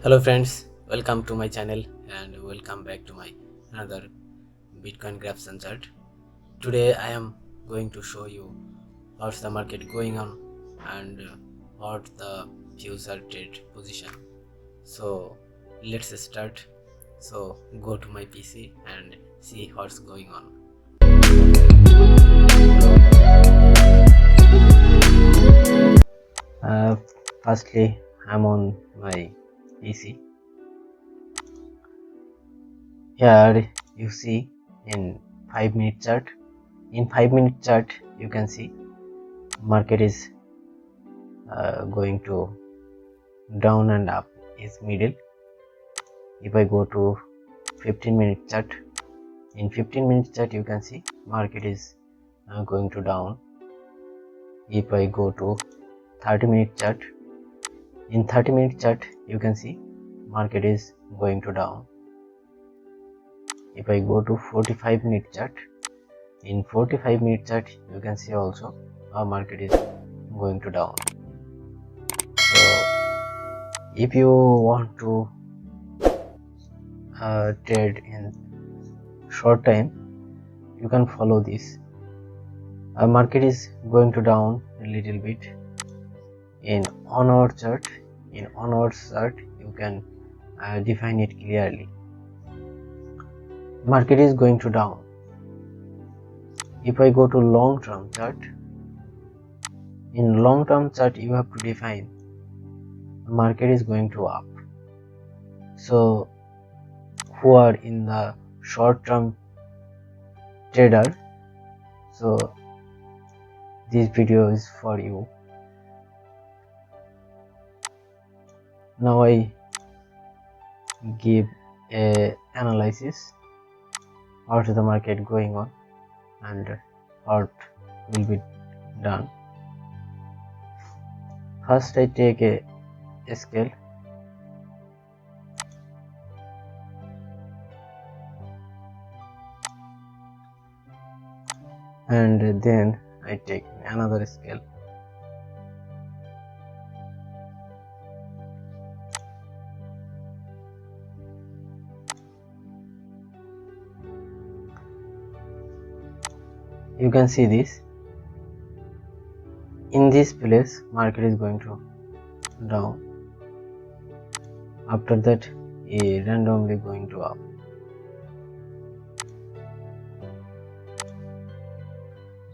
Hello friends, welcome to my channel and welcome back to my another Bitcoin graphs and chart. Today I am going to show you what's the market going on and what the future trade position. So let's start. So go to my PC and see what's going on. Uh, Firstly, I'm on my PC. Here you see in 5-minute chart. In 5-minute chart, you can see market is going to down and up is middle. If I go to 15-minute chart, in 15-minute chart you can see market is going to down. If I go to 30-minute chart, in 30-minute chart you can see market is going to down. If I go to 45-minute chart, in 45-minute chart you can see also our market is going to down. So if you want to trade in short time, you can follow this. Our market is going to down a little bit. In on-hour chart, you can define it clearly. Market is going to down. If I go to long-term chart, in long-term chart you have to define market is going to up. So who are in the short-term trader, so this video is for you. Now I give a analysis what is the market going on and what will be done. First I take a scale and then I take another scale. You can see this. In this place market is going to down. After that randomly going to up.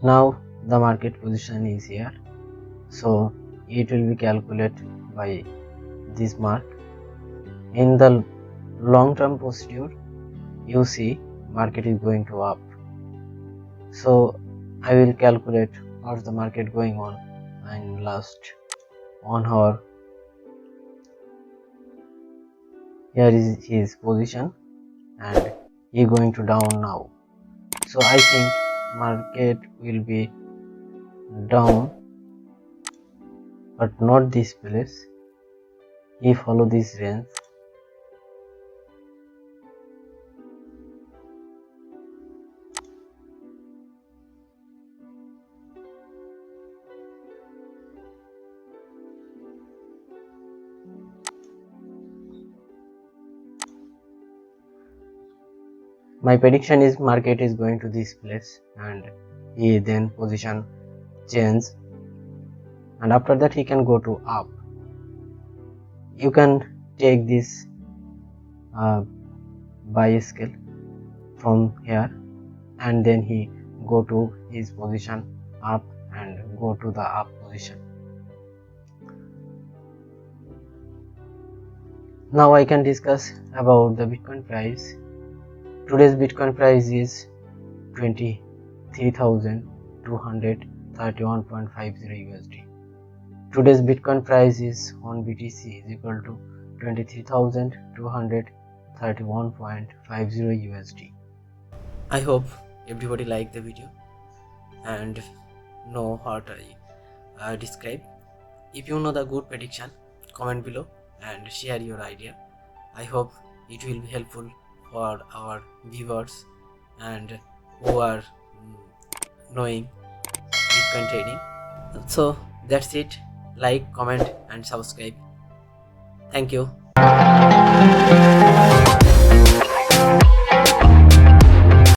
Now the market position is here, so it will be calculated by this mark. In the long-term procedure, you see market is going to up, so I will calculate what's the market going on in last 1 hour. Here is his position and he going to down now, so I think market will be down, but not this place. He follow this range. My prediction is market is going to this place and he then position change, and after that he can go to up. You can take this buy scale from here and then he go to his position up and go to the up position. Now I can discuss about the Bitcoin price. Today's Bitcoin price is 23,231.50 USD. Today's Bitcoin price is on BTC is equal to 23,231.50 USD. I hope everybody liked the video and know what I describe. If you know the good prediction, comment below and share your idea. I hope it will be helpful for our viewers and who are knowing Bitcoin trading. So that's it. Like, comment and subscribe. Thank you.